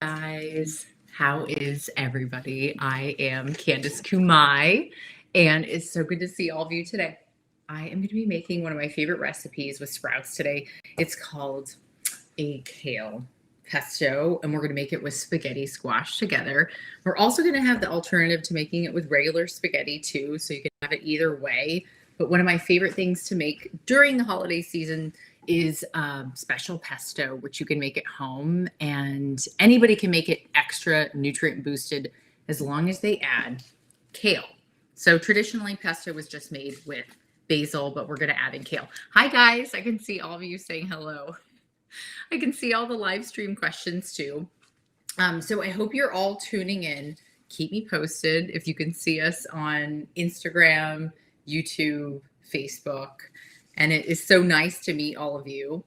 Guys, how is everybody? I am Candice Kumai, and it's so good to see all of you today. I am going to be making one of my favorite recipes with Sprouts today. It's called a kale pesto, and we're going to make it with spaghetti squash together. We're also going to have the alternative to making it with regular spaghetti too, so you can have it either way. But one of my favorite things to make during the holiday season is special pesto, which you can make at home, and anybody can make it extra nutrient boosted as long as they add kale. So traditionally pesto was just made with basil, but we're going to add in kale. Hi guys, I can see all of you saying hello. I can see all the live stream questions too. So I hope you're all tuning in. Keep me posted if you can see us on Instagram, YouTube, Facebook. And it is so nice to meet all of you.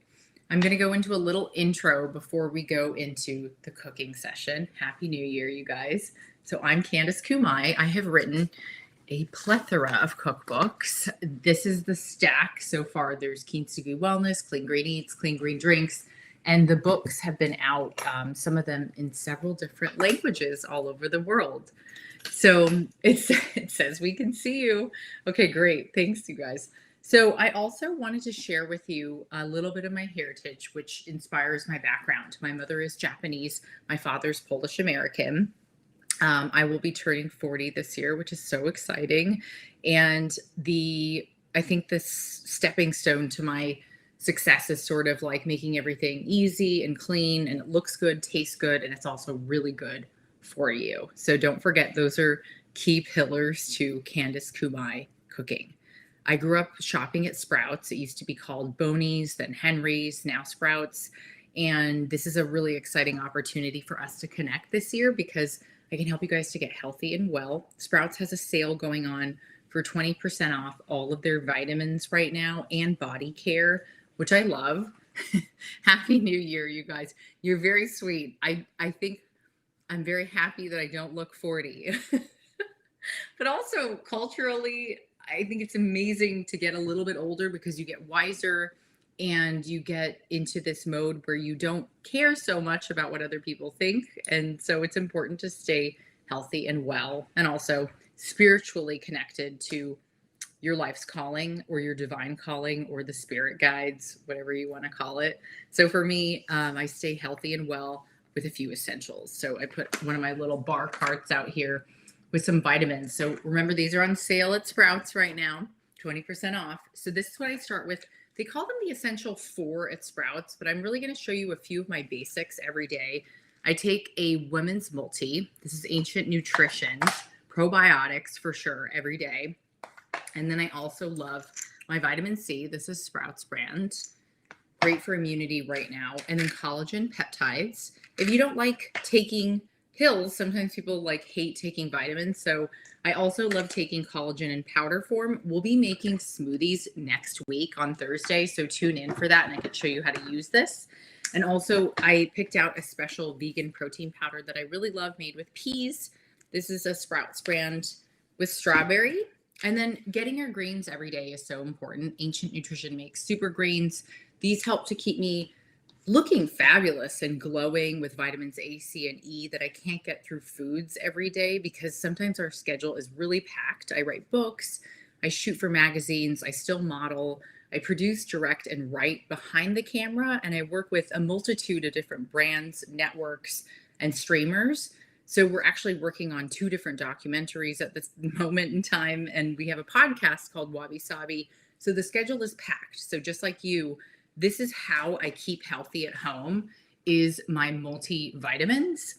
I'm going to go into a little intro before we go into the cooking session. Happy New Year, you guys. So I'm Candice Kumai. I have written a plethora of cookbooks. This is the stack so far. There's Kintsugi Wellness, Clean Green Eats, Clean Green Drinks, and the books have been out, some of them in several different languages all over the world. So it says we can see you. Okay, great. Thanks, you guys. So I also wanted to share with you a little bit of my heritage, which inspires my background. My mother is Japanese. My father's Polish American. I will be turning 40 this year, which is so exciting. And I think this stepping stone to my success is sort of like making everything easy and clean, and it looks good, tastes good, and it's also really good for you. So don't forget, those are key pillars to Candice Kumai cooking. I grew up shopping at Sprouts. It used to be called Boney's, then Henry's, now Sprouts. And this is a really exciting opportunity for us to connect this year because I can help you guys to get healthy and well. Sprouts has a sale going on for 20% off all of their vitamins right now and body care, which I love. Happy New Year, you guys. You're very sweet. I think I'm very happy that I don't look 40. But also culturally, I think it's amazing to get a little bit older because you get wiser and you get into this mode where you don't care so much about what other people think. And so it's important to stay healthy and well, and also spiritually connected to your life's calling or your divine calling or the spirit guides, whatever you want to call it. So for me, I stay healthy and well with a few essentials. So I put one of my little bar carts out here with some vitamins. So remember, these are on sale at Sprouts right now, 20% off. So this is what I start with. They call them the Essential 4 at Sprouts, but I'm really going to show you a few of my basics every day. I take a women's multi. This is ancient nutrition, probiotics for sure, every day. And then I also love my vitamin C. This is Sprouts brand. Great for immunity right now. And then collagen peptides. If you don't like taking pills, sometimes people hate taking vitamins. So I also love taking collagen in powder form. We'll be making smoothies next week on Thursday. So tune in for that and I can show you how to use this. And also I picked out a special vegan protein powder that I really love made with peas. This is a Sprouts brand with strawberry. And then getting your greens every day is so important. Ancient Nutrition makes super greens. These help to keep me looking fabulous and glowing with vitamins A, C, and E that I can't get through foods every day because sometimes our schedule is really packed. I write books, I shoot for magazines, I still model, I produce, direct, and write behind the camera, and I work with a multitude of different brands, networks, and streamers. So we're actually working on 2 different documentaries at this moment in time, and we have a podcast called Wabi Sabi. So the schedule is packed. So just like you, this is how I keep healthy at home, is my multivitamins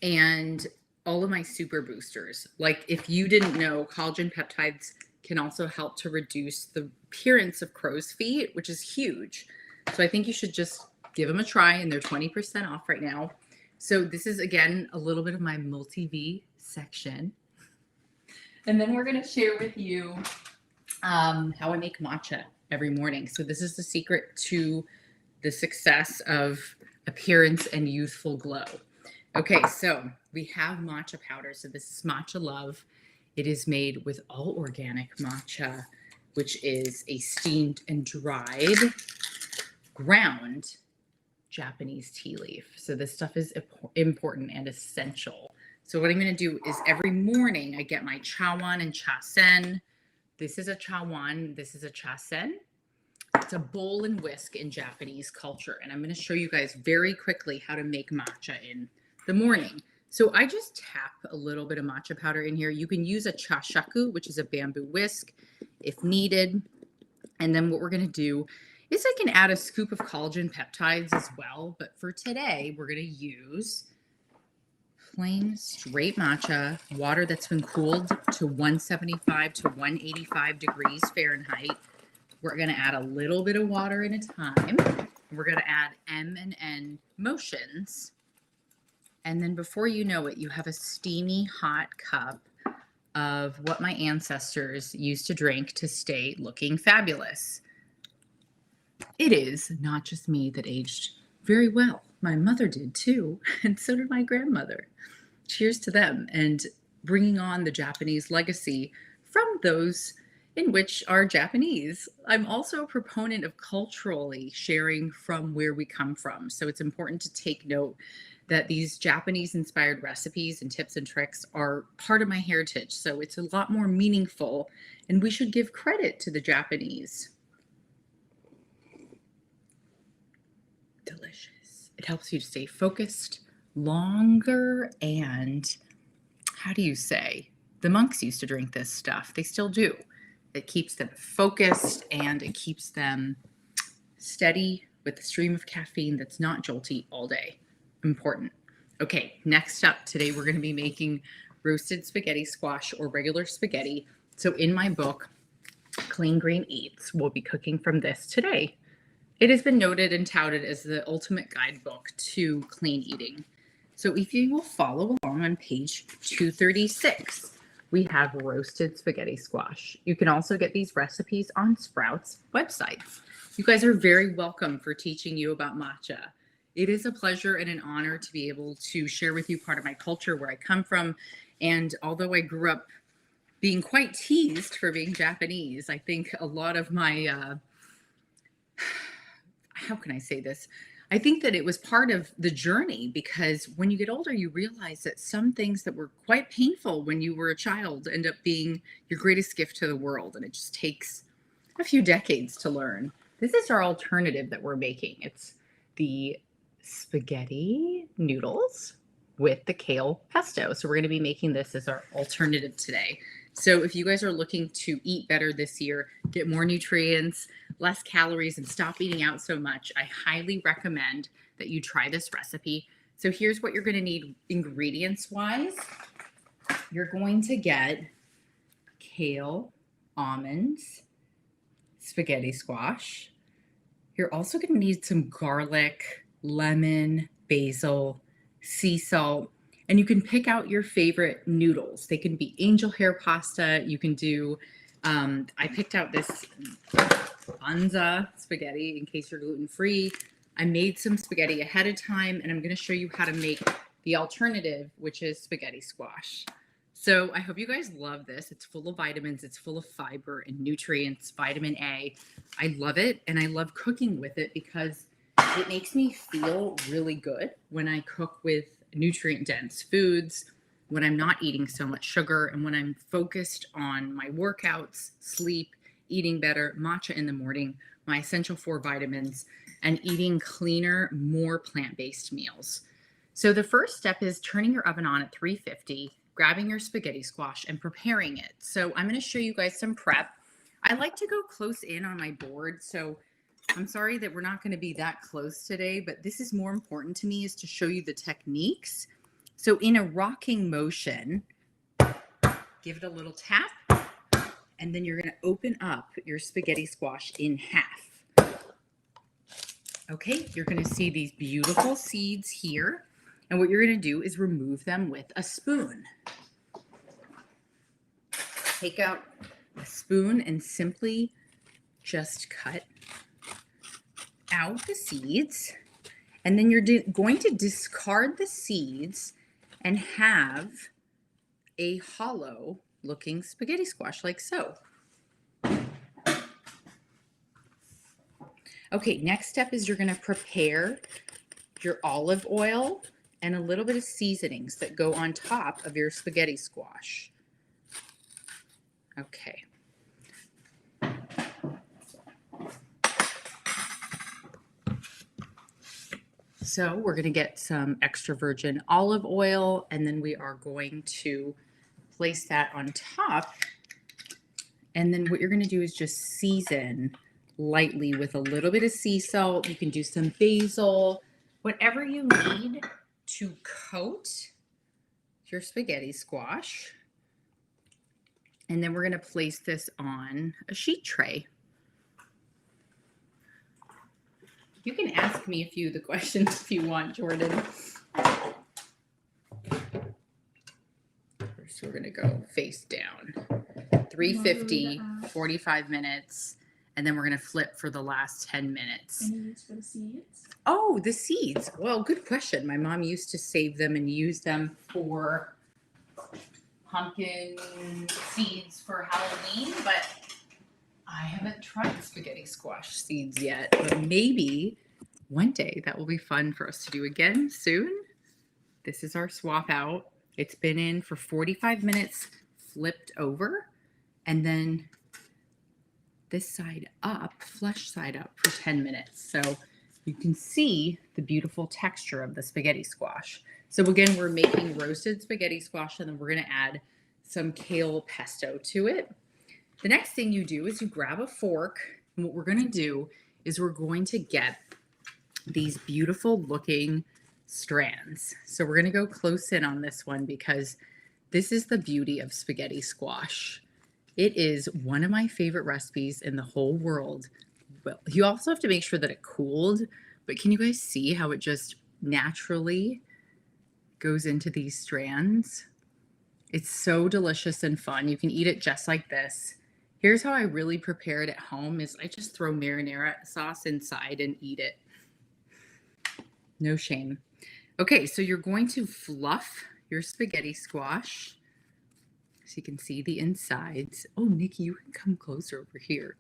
and all of my super boosters. Like if you didn't know, collagen peptides can also help to reduce the appearance of crow's feet, which is huge. So I think you should just give them a try, and they're 20% off right now. So this is, again, a little bit of my multi-V section. And then we're going to share with you how I make matcha every morning. So this is the secret to the success of appearance and youthful glow. Okay, so we have matcha powder. So this is Matcha Love. It is made with all organic matcha, which is a steamed and dried, ground Japanese tea leaf. So this stuff is important and essential. So what I'm going to do is every morning I get my chawan and chasen. This is a chawan, this is a chasen. It's a bowl and whisk in Japanese culture. And I'm going to show you guys very quickly how to make matcha in the morning. So I just tap a little bit of matcha powder in here. You can use a chashaku, which is a bamboo whisk, if needed. And then what we're going to do is I can add a scoop of collagen peptides as well. But for today, we're going to use plain straight matcha, water that's been cooled to 175 to 185 degrees Fahrenheit. We're going to add a little bit of water at a time. We're going to add M and N motions. And then before you know it, you have a steamy hot cup of what my ancestors used to drink to stay looking fabulous. It is not just me that aged very well. My mother did too, and so did my grandmother. Cheers to them and bringing on the Japanese legacy from those in which are Japanese. I'm also a proponent of culturally sharing from where we come from. So it's important to take note that these Japanese inspired recipes and tips and tricks are part of my heritage. So it's a lot more meaningful and we should give credit to the Japanese. Delicious. It helps you to stay focused longer and how do you say? The monks used to drink this stuff. They still do. It keeps them focused and it keeps them steady with a stream of caffeine that's not jolty all day. Important. Okay, next up today, we're going to be making roasted spaghetti squash or regular spaghetti. So in my book, Clean Green Eats, we'll be cooking from this today. It has been noted and touted as the ultimate guidebook to clean eating. So if you will follow along on page 236, we have roasted spaghetti squash. You can also get these recipes on Sprouts website. You guys are very welcome for teaching you about matcha. It is a pleasure and an honor to be able to share with you part of my culture, where I come from. And although I grew up being quite teased for being Japanese, I think a lot of my, how can I say this? I think that it was part of the journey, because when you get older, you realize that some things that were quite painful when you were a child end up being your greatest gift to the world. And it just takes a few decades to learn. This is our alternative that we're making. It's the spaghetti noodles with the kale pesto. So we're going to be making this as our alternative today. So if you guys are looking to eat better this year, get more nutrients, less calories, and stop eating out so much, I highly recommend that you try this recipe. So here's what you're going to need ingredients-wise. You're going to get kale, almonds, spaghetti squash. You're also going to need some garlic, lemon, basil, sea salt. And you can pick out your favorite noodles. They can be angel hair pasta. You can do, I picked out this banza spaghetti in case you're gluten-free. I made some spaghetti ahead of time, and I'm going to show you how to make the alternative, which is spaghetti squash. So I hope you guys love this. It's full of vitamins. It's full of fiber and nutrients, vitamin A. I love it, and I love cooking with it because it makes me feel really good when I cook with nutrient-dense foods, when I'm not eating so much sugar, and when I'm focused on my workouts, sleep, eating better, matcha in the morning, my essential 4 vitamins, and eating cleaner, more plant-based meals. So the first step is turning your oven on at 350, grabbing your spaghetti squash, and preparing it. So I'm going to show you guys some prep. I like to go close in on my board, so I'm sorry that we're not going to be that close today, but this is more important to me, is to show you the techniques. So in a rocking motion, give it a little tap, and then you're going to open up your spaghetti squash in half. Okay, you're going to see these beautiful seeds here, and what you're going to do is remove them with a spoon. Take out a spoon and simply just cut out the seeds, and then you're going to discard the seeds and have a hollow looking spaghetti squash like so. Okay, next step is you're going to prepare your olive oil, and a little bit of seasonings that go on top of your spaghetti squash. Okay. So we're going to get some extra virgin olive oil, and then we are going to place that on top. And then what you're going to do is just season lightly with a little bit of sea salt. You can do some basil, whatever you need to coat your spaghetti squash. And then we're going to place this on a sheet tray. You can ask me a few of the questions if you want, Jordan. First, we're going to go face down. 350, 45 minutes, and then we're going to flip for the last 10 minutes. Any use for the seeds? Oh, the seeds. Well, good question. My mom used to save them and use them for pumpkin seeds for Halloween, but I haven't tried spaghetti squash seeds yet, but maybe one day that will be fun for us to do again soon. This is our swap out. It's been in for 45 minutes, flipped over, and then this side up, flesh side up for 10 minutes. So you can see the beautiful texture of the spaghetti squash. So again, we're making roasted spaghetti squash, and then we're going to add some kale pesto to it. The next thing you do is you grab a fork, and what we're going to do is we're going to get these beautiful looking strands. So we're going to go close in on this one because this is the beauty of spaghetti squash. It is one of my favorite recipes in the whole world. Well, you also have to make sure that it cooled, but can you guys see how it just naturally goes into these strands? It's so delicious and fun. You can eat it just like this. Here's how I really prepare it at home is I just throw marinara sauce inside and eat it. No shame. Okay, so you're going to fluff your spaghetti squash so you can see the insides. Oh, Nikki, you can come closer over here.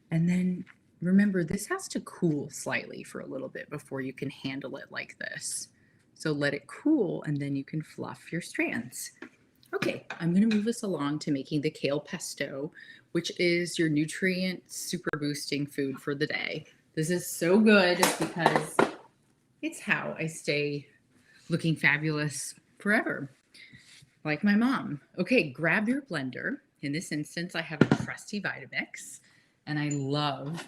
And then remember, this has to cool slightly for a little bit before you can handle it like this. So let it cool, and then you can fluff your strands. Okay, I'm going to move us along to making the kale pesto, which is your nutrient super boosting food for the day. This is so good because it's how I stay looking fabulous forever, like my mom. Okay, grab your blender. In this instance, I have a trusty Vitamix, and I love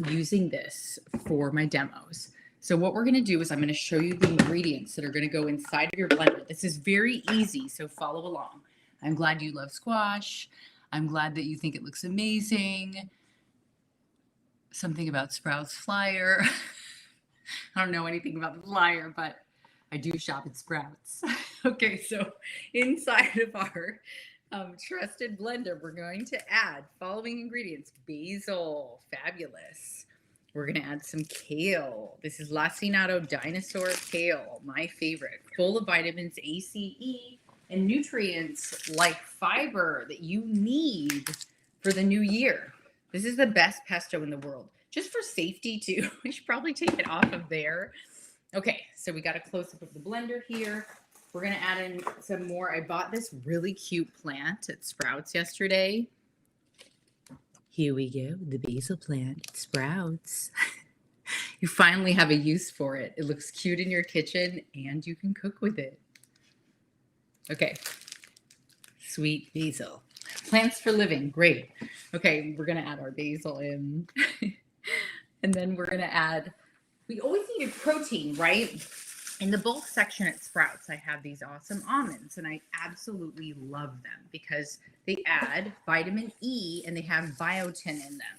using this for my demos. So what we're going to do is I'm going to show you the ingredients that are going to go inside of your blender. This is very easy, so follow along. I'm glad you love squash. I'm glad that you think it looks amazing. Something about Sprouts flyer. I don't know anything about the flyer, but I do shop at Sprouts. Okay, so inside of our trusted blender, we're going to add following ingredients. Basil, fabulous. We're going to add some kale. This is Lacinato Dinosaur Kale, my favorite. Full of vitamins A, C, E, and nutrients like fiber that you need for the new year. This is the best pesto in the world. Just for safety, too. We should probably take it off of there. Okay, so we got a close-up of the blender here. We're going to add in some more. I bought this really cute plant at Sprouts yesterday. Here we go, the basil plant at Sprouts. You finally have a use for it. It looks cute in your kitchen, and you can cook with it. Okay, sweet basil. Plants for living, great. Okay, we're going to add our basil in. And then we're going to add, we always need a protein, right? In the bulk section at Sprouts, I have these awesome almonds, and I absolutely love them because they add vitamin E and they have biotin in them.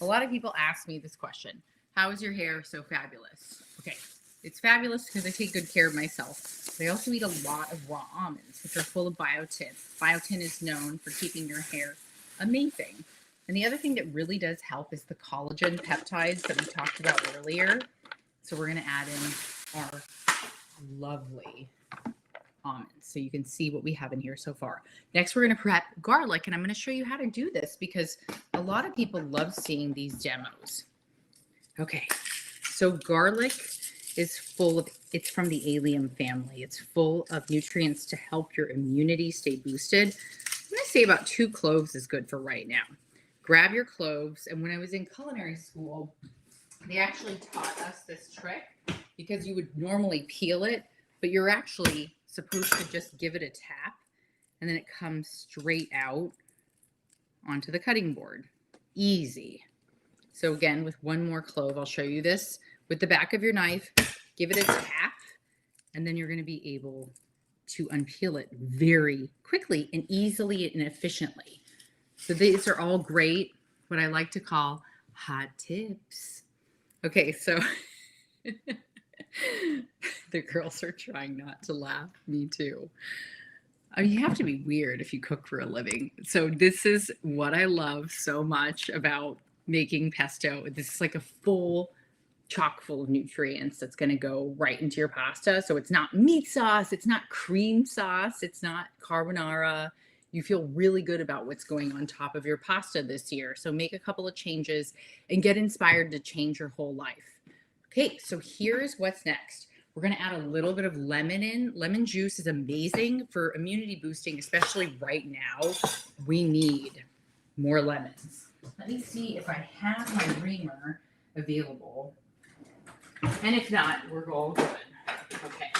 A lot of people ask me this question: how is your hair so fabulous? Okay, it's fabulous because I take good care of myself. They also eat a lot of raw almonds, which are full of biotin. Biotin is known for keeping your hair amazing. And the other thing that really does help is the collagen peptides that we talked about earlier. So we're going to add in our lovely almonds so you can see what we have in here so far. Next, we're going to prep garlic, and I'm going to show you how to do this because a lot of people love seeing these demos. Okay, so garlic is full of, it's from the allium family. It's full of nutrients to help your immunity stay boosted. I'm going to say about 2 cloves is good for right now. Grab your cloves. And when I was in culinary school, they actually taught us this trick because you would normally peel it, but you're actually supposed to just give it a tap and then it comes straight out onto the cutting board. Easy. So again, with 1 more clove, I'll show you this with the back of your knife. Give it a tap, and then you're going to be able to unpeel it very quickly and easily and efficiently. So these are all great, what I like to call hot tips. Okay, so the girls are trying not to laugh. Me too. You have to be weird if you cook for a living. So this is what I love so much about making pesto. This is like a full chock full of nutrients that's going to go right into your pasta. So it's not meat sauce, it's not cream sauce, it's not carbonara. You feel really good about what's going on top of your pasta this year. So make a couple of changes and get inspired to change your whole life. Okay, so here's what's next. We're going to add a little bit of lemon in. Lemon juice is amazing for immunity boosting, especially right now. We need more lemons. Let me see if I have my reamer available. And if not, we're all good. Okay.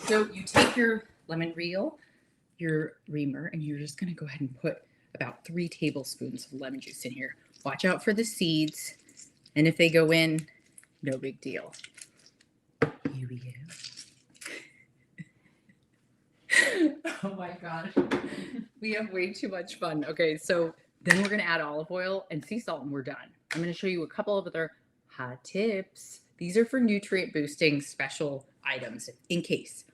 So you take your lemon reel, your reamer, and you're just going to go ahead and put about 3 tablespoons of lemon juice in here. Watch out for the seeds. And if they go in, no big deal. Here we go. Oh my gosh. We have way too much fun. Okay, so then we're going to add olive oil and sea salt and we're done. I'm going to show you a couple of other hot tips. These are for nutrient boosting special items in case.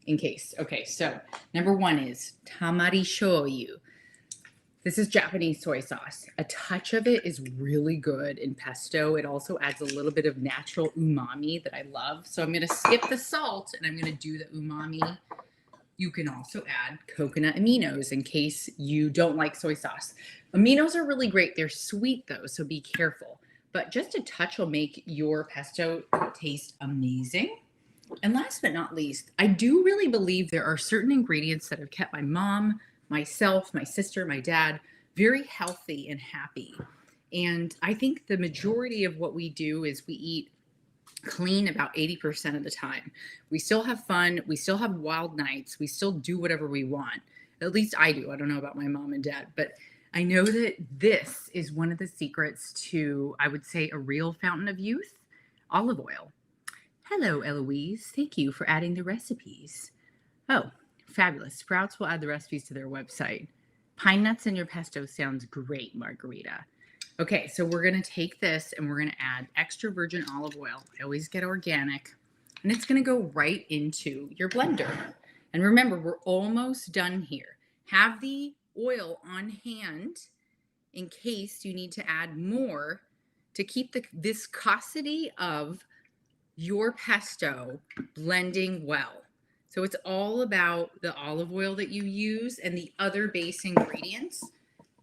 Okay, so number 1 is tamari shoyu. This is Japanese soy sauce. A touch of it is really good in pesto. It also adds a little bit of natural umami that I love. So I'm going to skip the salt and I'm going to do the umami. You can also add coconut aminos in case you don't like soy sauce. Aminos are really great. They're sweet though, so be careful. But just a touch will make your pesto taste amazing. And last but not least, I do really believe there are certain ingredients that have kept my mom, myself, my sister, my dad very healthy and happy. And I think the majority of what we do is we eat clean about 80% of the time. We still have fun. We still have wild nights. We still do whatever we want. At least I do. I don't know about my mom and dad, but I know that this is one of the secrets to, I would say, a real fountain of youth, olive oil. Hello, Eloise. Thank you for adding the recipes. Oh, fabulous. Sprouts will add the recipes to their website. Pine nuts in your pesto sounds great, Margarita. Okay, so we're going to take this and we're going to add extra virgin olive oil. I always get organic. And it's going to go right into your blender. And remember, we're almost done here. Have the oil on hand in case you need to add more to keep the viscosity of your pesto blending well. So it's all about the olive oil that you use and the other base ingredients.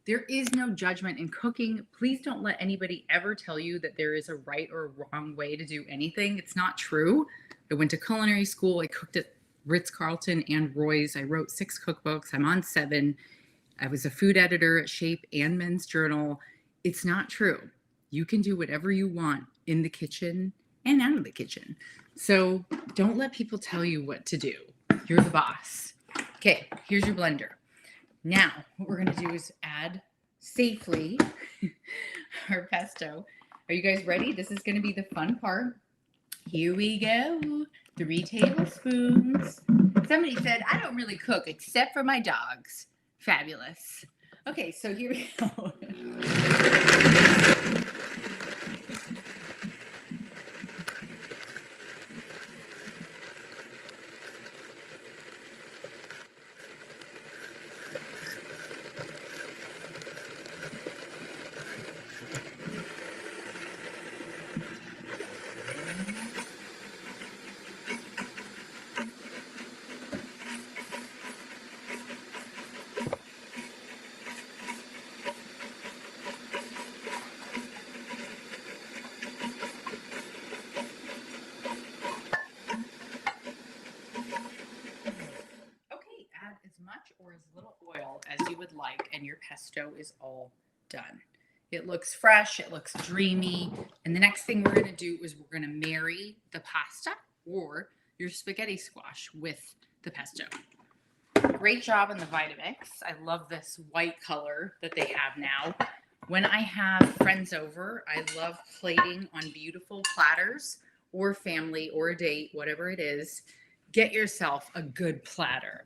There is no judgment in cooking. Please don't let anybody ever tell you that there is a right or a wrong way to do anything. It's not true. I went to culinary school. I cooked at Ritz-Carlton and Roy's. I wrote 6 cookbooks. I'm on 7. I was a food editor at Shape and Men's Journal. It's not true. You can do whatever you want in the kitchen and out of the kitchen. So don't let people tell you what to do. You're the boss. Okay, here's your blender. Now, what we're going to do is add safely our pesto. Are you guys ready? This is going to be the fun part. Here we go. 3 tablespoons. Somebody said, I don't really cook except for my dogs. Fabulous. Okay, so here we go. pesto is all done. It looks fresh, it looks dreamy. And the next thing we're going to do is we're going to marry the pasta or your spaghetti squash with the pesto. Great job on the Vitamix. I love this white color that they have now. When I have friends over, I love plating on beautiful platters or family or a date, whatever it is. Get yourself a good platter.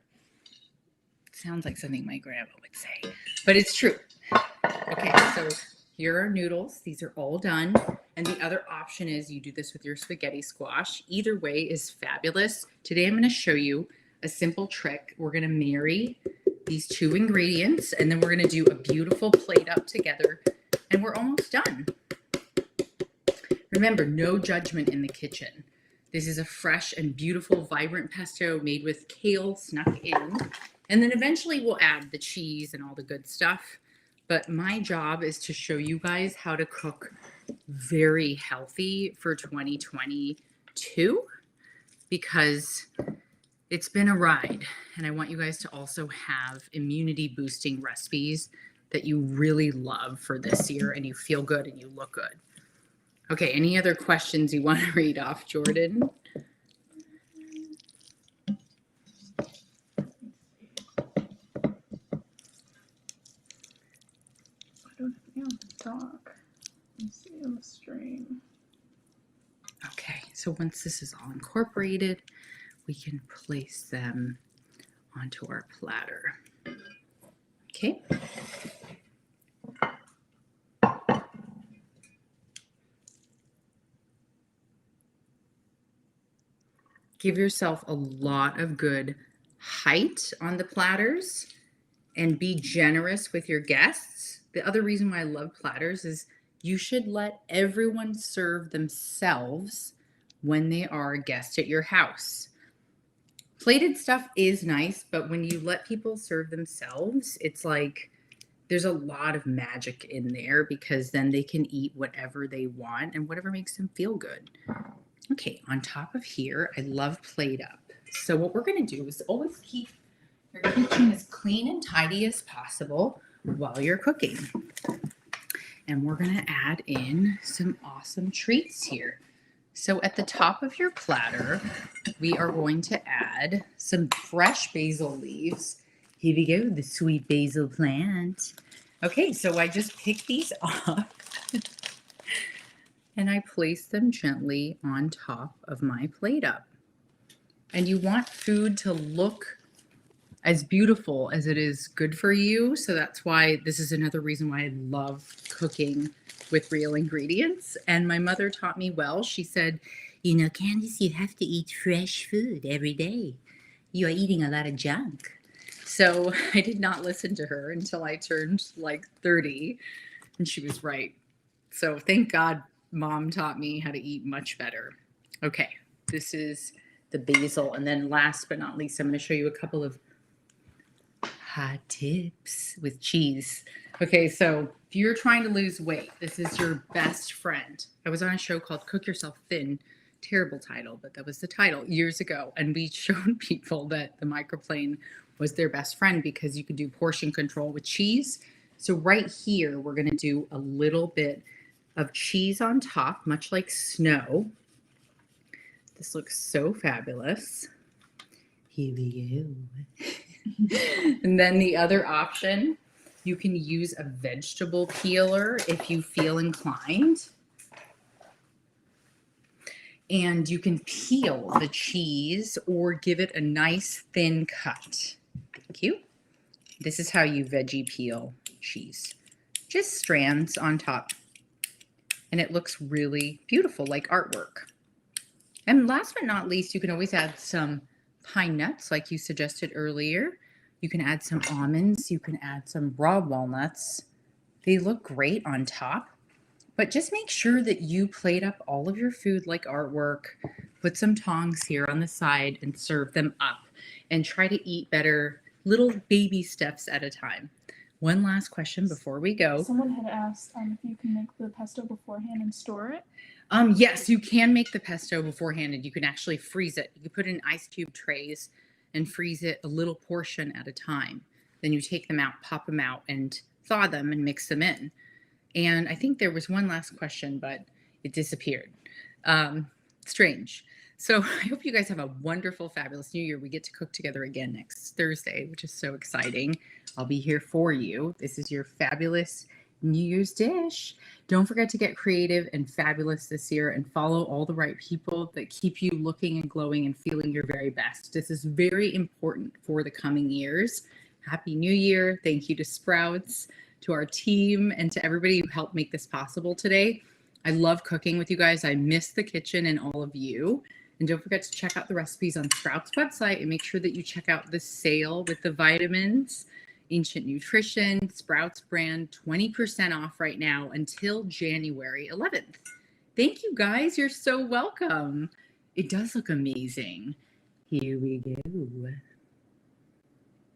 Sounds like something my grandma would say, but it's true. Okay, so here are noodles. These are all done. And the other option is you do this with your spaghetti squash. Either way is fabulous. Today I'm going to show you a simple trick. We're going to marry these two ingredients, and then we're going to do a beautiful plate up together, and we're almost done. Remember, no judgment in the kitchen. This is a fresh and beautiful, vibrant pesto made with kale snuck in. And then eventually we'll add the cheese and all the good stuff. But my job is to show you guys how to cook very healthy for 2022, because it's been a ride. And I want you guys to also have immunity boosting recipes that you really love for this year and you feel good and you look good. Okay, any other questions you want to read off, Jordan? Talk. Let's see on the stream. Okay, so once this is all incorporated, we can place them onto our platter. Okay. Give yourself a lot of good height on the platters and be generous with your guests. The other reason why I love platters is you should let everyone serve themselves when they are a guest at your house. Plated stuff is nice, but when you let people serve themselves, it's like there's a lot of magic in there, because then they can eat whatever they want and whatever makes them feel good. Okay, on top of here, I love plate up. So what we're going to do is always keep your kitchen as clean and tidy as possible while you're cooking. And we're going to add in some awesome treats here. So at the top of your platter, we are going to add some fresh basil leaves. Here we go, the sweet basil plant. Okay, so I just pick these off and I place them gently on top of my plate up. And you want food to look as beautiful as it is good for you. So that's why this is another reason why I love cooking with real ingredients. And my mother taught me well. She said, you know, Candice, you have to eat fresh food every day. You are eating a lot of junk. So I did not listen to her until I turned like 30, and she was right. So thank God Mom taught me how to eat much better. Okay, this is the basil. And then last but not least, I'm going to show you a couple of hot tips with cheese. Okay, so if you're trying to lose weight, this is your best friend. I was on a show called Cook Yourself Thin. Terrible title, but that was the title years ago. And we showed people that the microplane was their best friend because you could do portion control with cheese. So right here, we're going to do a little bit of cheese on top, much like snow. This looks so fabulous. Here we go. And then the other option, you can use a vegetable peeler if you feel inclined. And you can peel the cheese or give it a nice thin cut. Thank you. This is how you veggie peel cheese. Just strands on top. And it looks really beautiful, like artwork. And last but not least, you can always add some pine nuts, like you suggested earlier. You can add some almonds. You can add some raw walnuts. They look great on top. But just make sure that you plate up all of your food like artwork. Put some tongs here on the side and serve them up. And try to eat better, little baby steps at a time. One last question before we go. Someone had asked if you can make the pesto beforehand and store it. Yes, you can make the pesto beforehand, and you can actually freeze it. You can put it in ice cube trays and freeze it a little portion at a time. Then you take them out, pop them out, and thaw them and mix them in. And I think there was one last question, but it disappeared. Strange. So I hope you guys have a wonderful, fabulous New Year. We get to cook together again next Thursday, which is so exciting. I'll be here for you. This is your fabulous New Year's dish. Don't forget to get creative and fabulous this year and follow all the right people that keep you looking and glowing and feeling your very best. This is very important for the coming years. Happy New Year. Thank you to Sprouts, to our team, and to everybody who helped make this possible today. I love cooking with you guys. I miss the kitchen and all of you. And don't forget to check out the recipes on Sprouts website and make sure that you check out the sale with the vitamins, Ancient Nutrition, Sprouts brand, 20% off right now until January 11th. Thank you guys. You're so welcome. It does look amazing. Here we go.